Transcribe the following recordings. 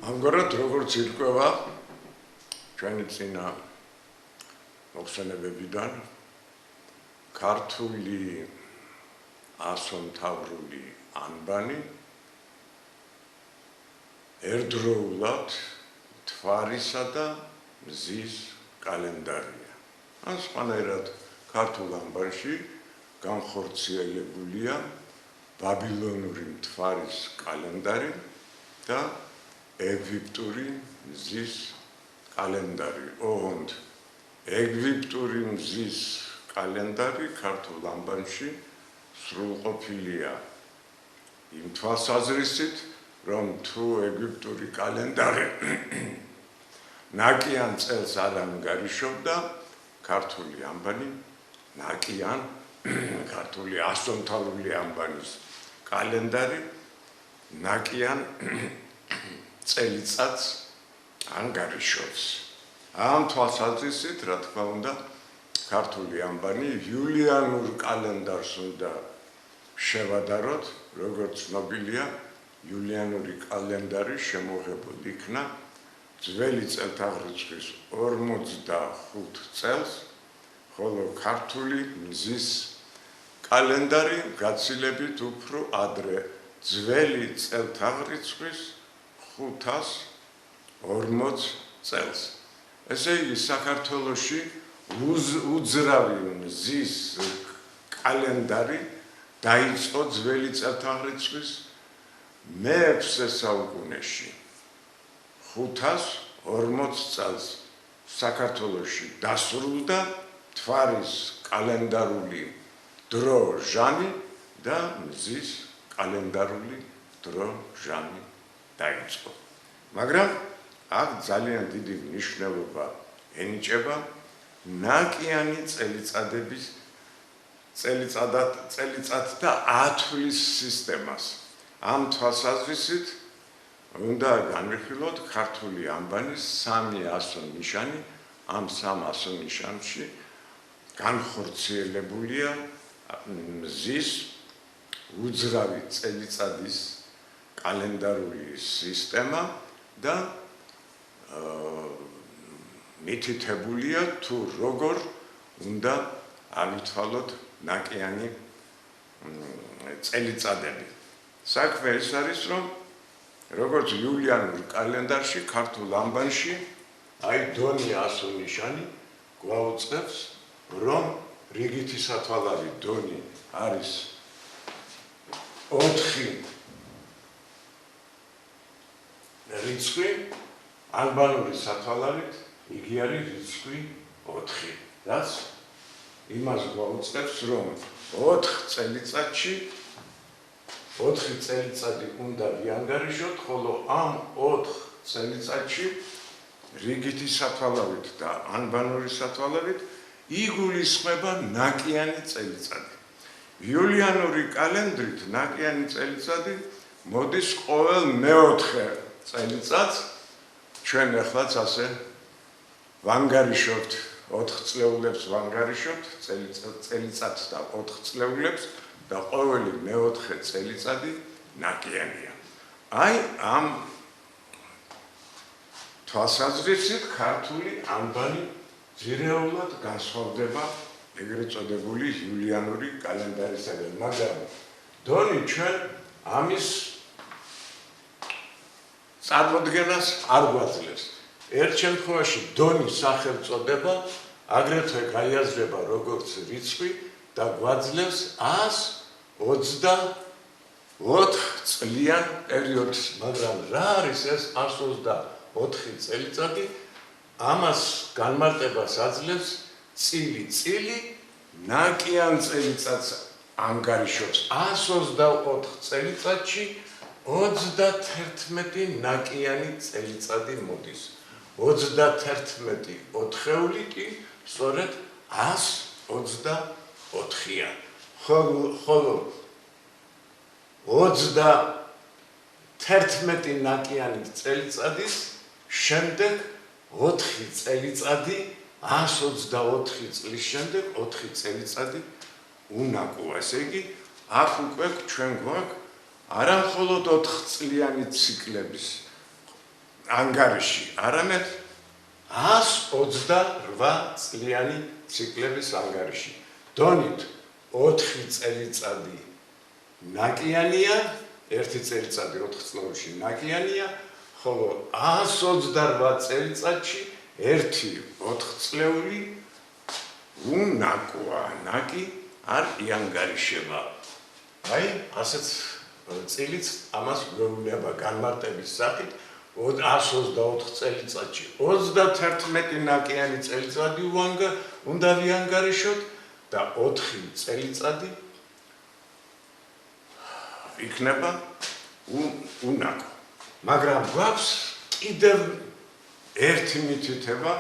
ამგვარად როგორც ირკვევა ჩვენი წინა მოხსენებებიდან ქართული ასომთავრული ანბანი ერთდროულად თვარისა და მზის კალენდარია. ან სხვანაირად ქართულ ანბანში განხორციელებულია ბაბილონური მთვარის კალენდარი და ეგვიპტური მზის კალენდარი. ოღონდ ეგვიპტური მზის კალენდარი ქართულ ანბანში სრულყოფილია იმ თვალსაზრისით, რომ თუ ეგვიპტური კალენდარი ნაკიან წელს არ ანგარიშობდა, ქართული ანბანი ნაკიან ქართული ასომთავრული ანბანის კალენდარი ნაკიან წელიწადს ანგარიშობს. ამ თვალსაზრისით, რა თქმა უნდა, ქართული ანბანი იულიანურ კალენდარს უნდა შევადაროთ, როგორც ცნობილია, იულიანური კალენდარი შემოღებულ იქნა ძველი წელთაღრიცხვის 45 წელს, ხოლო ქართული მზის კალენდარი გაცილებით უფრო ადრე, ძველი წელთაღრიცხვის 540 წელს. ესე იგი, საქართველოში უძრავი მზის კალენდარი დაიწყო ძველი წელთაღრიცხვის მე-6 საუკუნეში. 540 წელს საქართველოში დასრულდა თვარის კალენდარული დრო ჟანი და მზის კალენდარული დრო ჟანი დაიწყო. მაგრამ აქ ძალიან დიდი მნიშვნელობა ენიჭება ნაკიანი წელიწადების წელიწადთა ათვლის სისტემას. ამ თვალსაზრისით უნდა განვიხილოთ ქართული ანბანის 3 ასო-ნიშანი. ამ 3 ასო-ნიშანში განხორციელებულია მზის უძრავი წელიწადის კალენდარული სისტემა და მითითებულია თუ როგორ უნდა ავითვალოთ ნაკიანი წელიწადები. საქმე ეს არის, რომ როგორც იულიანურ კალენდარში, ქართულ ანბანში აი დონი ასო-ნიშანი გვაუწყებს, რომ რიგითი სათვალარი დონი არის 4 რიცხვი, ანბანური სათვალარით იგი არის რიცხვი 4, რაც იმას გვაუწყებს, რომ 4 წელიწადში 4 წელიწადი უნდა ვიანგარიშოთ, ხოლო ამ 4 წელიწადში რიგითი სათვალავით და ანბანური სათვალავით იგულისხმება ნაკიანი წელიწადი. იულიანური კალენდრით ნაკიანი წელიწადი მოდის ყოველ მე-4 წელიწადს. ჩვენ ახლაც ასე ვანგარიშობთ 4 წლეულებს ვანგარიშობთ წელიწადს და 4 წლეულებს და ყოველი მე-4 წელიწადი ნაკიანია. აი ამ თვალსაზრისით ქართული ანბანი ძირეულად განსხვავდება ეგრეთ წოდებული იულიანური კალენდარისაგან, მაგრამ დონი ჩვენ ამის წარმოდგენას არ გვაძლევს. ერთ შემთხვევაში დონის სახელწოდება აგრეთვე გაიაზრება როგორც რიცხვი და გვაძლევს 124 წლიან პერიოდს, მაგრამ რა არის ეს 124 წელიწადი? ამას განმარტებას აძლევს წილი ნაკიან წელიწადს ანგარიშობს. 124 წელიწადში 31 ნაკიანი წელიწადი მოდის. 31 ოთხეული კი სწორედ 124-ია. ხოლო 31 ნაკიანი წელიწადის შემდეგ 4 წელიწადი 124 წლის შემდეგ 4 წელიწადი უნაკოა. ესე იგი, აქ უკვე ჩვენ გვაქვს არა მხოლოდ 4 წლიანი ციკლების ანგარიში, არამედ 128 წლიანი ციკლების ანგარიში. დონით 4 წელიწადი ნაკიანია, 1 წელიწადი 4 წლებში ნაკიანია, ხოლო 128 წელიწადში 1-4 წლეული უნაკოა, ნაკი არ იანგარიშება. აი, ასეც წილიც ამას გვეუბნება განმარტების სახით 124 წელიწადში 31 ნაკიანი წელიწადი უნდა ვიანგარიშოთ და 4 წელიწადი იქნება უნაკო. მაგრამ გვაქვს კიდევ ერთი მითითება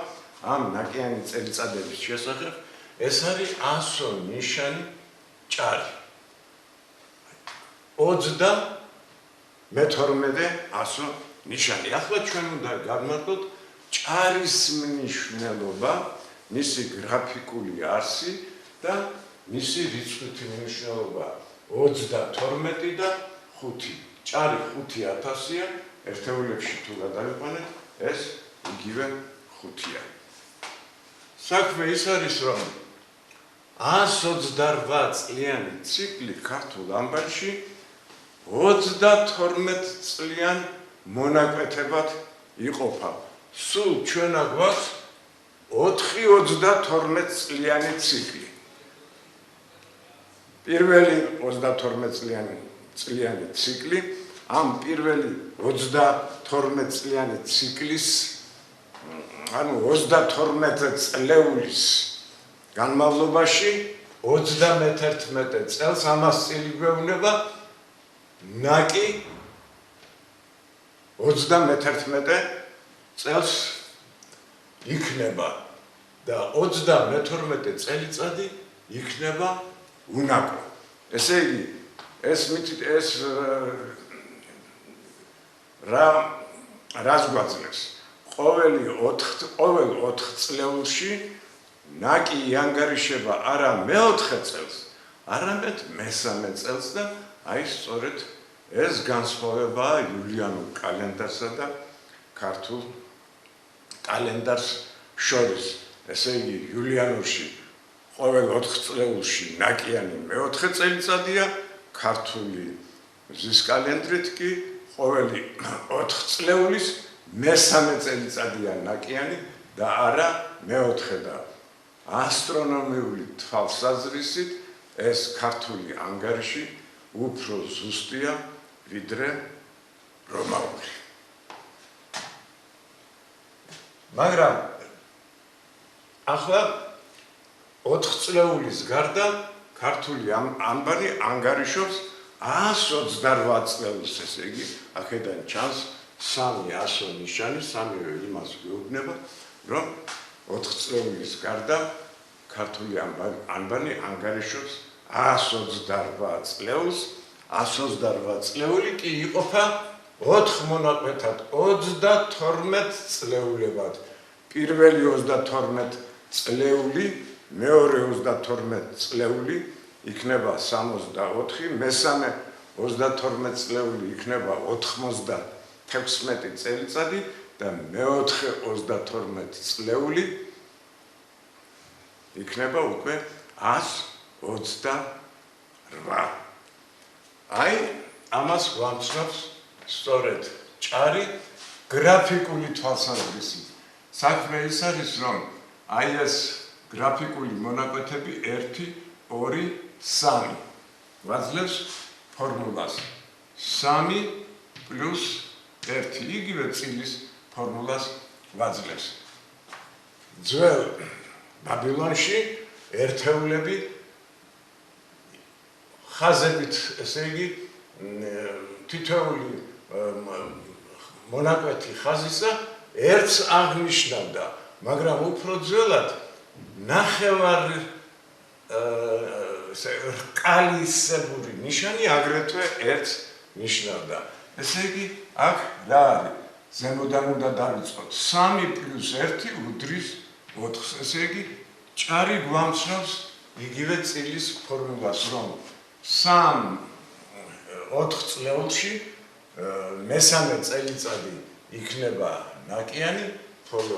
ამ ნაკიანი წელიწადების შესახებ, ეს არის 100 ნიშანი ჭარი. 32 100 ნიშანი. ახლა ჩვენ უნდა გავმართოთ ჭარის მნიშვნელობა, მისი გრაფიკული არსი და მისი რიცხვითი მნიშვნელობა 32 და 5. ჭარი 5000-ია, ერთეულებში თუ გადავიყვანეთ, ეს იგივე 5-ია. საქმე ის არის, რომ 128 წლიანი ციკლი ქართულ ამბარში 32 წლიან მონაკვეთებად იყოფა. სულ ჩვენა გვაქვს 4-32 წლიანი ციკლი. პირველი 32 წლიანი ციკლი, ამ პირველი 32 წლიანი ციკლის, ანუ 32 წლეულის განმავლობაში 31 წელს ამას წილი გვეუბნება ნაკი 31 წელს იქნება და 32 წელიწადი იქნება უნაკო. ესე იგი, ეს რას გვაძლევს? ყოველ 4 წლეულში ნაკი იანგარიშება არა მე-4 წელს, არამედ მე-3 წელს და აი სწორედ ეს განსხვავებაა იულიანურ კალენდარსა და ქართულ კალენდარს შორის. ესე იგი, იულიანურში ყოველ 4 წლეულში ნაკიანი მე-4 წელიწადია, ქართული მზის კალენდრით კი ყოველი 4 წლეულის მე-3 წელიწადია ნაკიანი და არა მე-4 და ასტრონომიული თვალსაზრისით ეს ქართული ანგარიში უფრო ზუსტია ვიდრე რომაული. მაგრამ ახლა 4 წლეულის გარდა ქართული ამბარი ანგარიშობს 128 წლეულს, ესე იგი, აქედან ჩანს 3 100 ნიშანი, 3-ვე იმას გვეუბნება, რომ 4 წლეულის გარდა ქართული ამბარი ანგარიშობს 128 წლეულს, 128 წლეული კი იყოფა 4 მონაკვეთად, 32 წლეულებად. პირველი 32 წლეული, მეორე 32 წლეული იქნება 64, მესამე 32 წლეული იქნება 96 წელიწადი და მეოთხე 32 წლეული იქნება უკვე 128. აი, ამას გვამცნობს სწორედ ჭარი გრაფიკული თვალსაზრისით. საქმე ის არის, რომ აი ეს გრაფიკული მონაკვეთები 1, 2, 3 ვაძლევს ფორმულას 3 + 1, იგივე წილის ფორმულას ვაძლევს. ძველ ბაბილონში ერთეულები ხაზებით, ესე იგი, თითოეული მონაკვეთი ხაზისა ერთს აღნიშნავდა, მაგრამ უფრო ძველად ნახევარ რკალისებური ნიშანი აგრეთვე ერთს ნიშნავდა. ესე იგი, აქ რა არის? ზემოდან უნდა დავიწყოთ 3 + 1 უდრის 4-ს. ესე იგი, ჭარი გვამცნობს იგივე წილის ფორმულას, რომ 3 4 წლეულში მე-3 წელიწადი იქნება ნაკიანი, ხოლო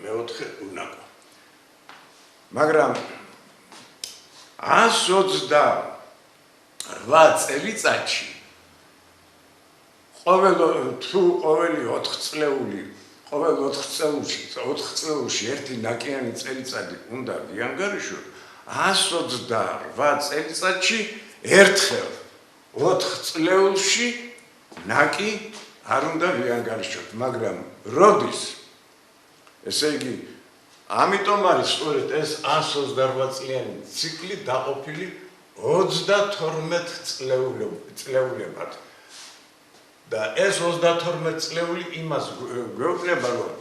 მეოთხე უნაკო. მაგრამ 128 წელიწადში ყოველი 4 წლებში ერთი ნაკიანი წელიწადი უნდა ვიანგარიშოთ, 128 წელიწადში ერთხელ 4 წლებში ნაკი არ უნდა ვიანგარიშოთ, მაგრამ როდის? ესე იგი, ამიტომ არის სწორედ ეს 128 წლიანი ციკლი დაყოფილი 32 წლეულებად. და ეს 32 წლეული იმას გვეუბნება, რომ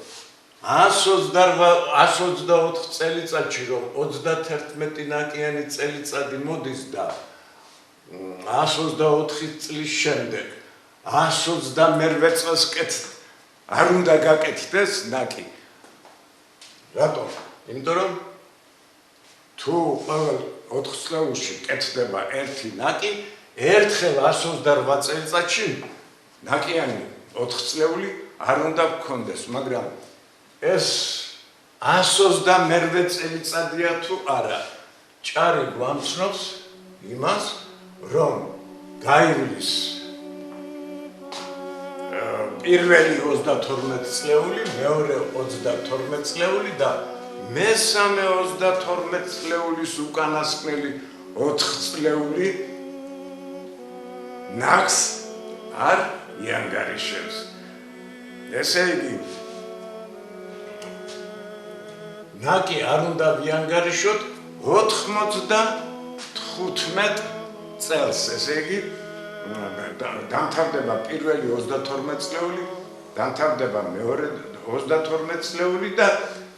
124 წელიწადში რომ 31 ნაკიანი წელიწადი მოდის და 124 წლის შემდეგ 128 წელს არ უნდა გაკეთდეს ნაკი. რატომ? იმიტომ რომ თუ ყოველ 4 წლებში კეთდება ერთი ნაკი, ერთხელ 128 წელიწადში ნაკიანი 4 წლეული არ უნდა გქონდეს, მაგრამ ეს 128 წელიწადია თუ არა, ჭარი გვამცნობს იმას, რომ გაივლის პირველი 32 წლეული, მეორე 32 წლეული და მესამე 32 წლეულის უკანასკნელი 4 წლეული ნაკს არ იანგარიშებს. ესე იგი, ნაკი არ უნდა ვიანგარიშოთ 95 წელს. ესე იგი, დამთავრდება პირველი 32 წლეული, დამთავრდება მეორე 32 წლეული და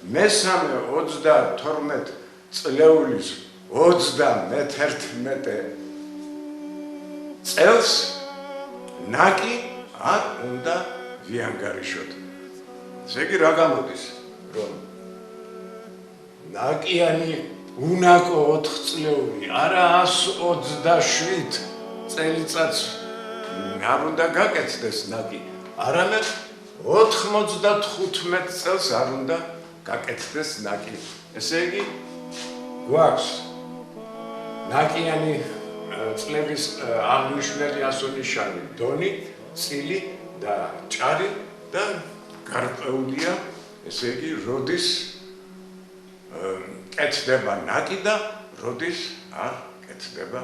მესამე 32 წლეულის 31 წელს ნაკი არ უნდა ვიანგარიშოთ. ესე იგი, რა გამოდის, რომ ნაკიანი უნაკო 4 წლეული, არა 127 წელიწადს არ უნდა გაკეთდეს ნაკი, არამედ 95 წელს არ უნდა გაკეთდეს ნაკი. ესე იგი, გვაქვს ნაკიანი წლების აღნიშნული ასონიშანი დონი, წილი და ჭარი და გარკვეულია, ესე იგი, როდის კეთდება ნაკი და როდის არ კეთდება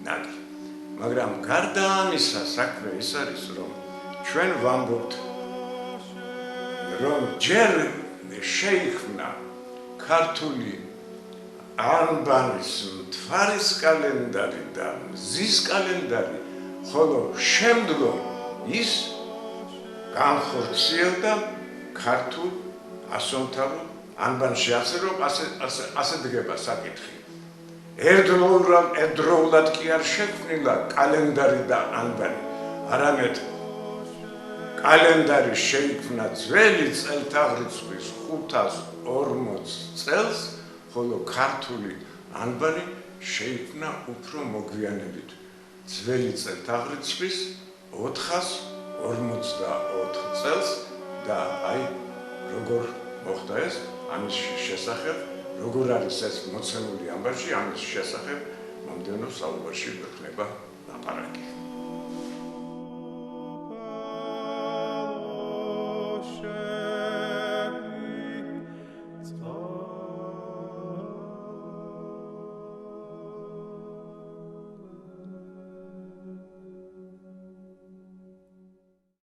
ნაკი. მაგრამ გარდა ამისა, საქმე ის არის, რომ ჩვენ ვამბობთ, რომ ჯერ შეიქმნა ქართული ანბანის მთვარის კალენდარი და მზის კალენდარი, ხოლო შემდგომ ის განხორციელდა ქართულ ასომთავრულ ანბანში, ასე დგება საკითხი. ერთდროულად კი არ შექმნილა კალენდარი და ანბანი, არამედ კალენდარი შეიქმნა ძველი წელთაღრიცხვის 540 წელს, ხოლო ქართული ანბანი შეიქმნა უფრო მოგვიანებით, ძველი წელთაღრიცხვის 454 წელს და აი როგორ მოხდა ეს, ამის შესახებ, როგორ არის ეს მოცემული ანბანში, ამის შესახებ მომდევნო საუბარში გვექნება ლაპარაკი.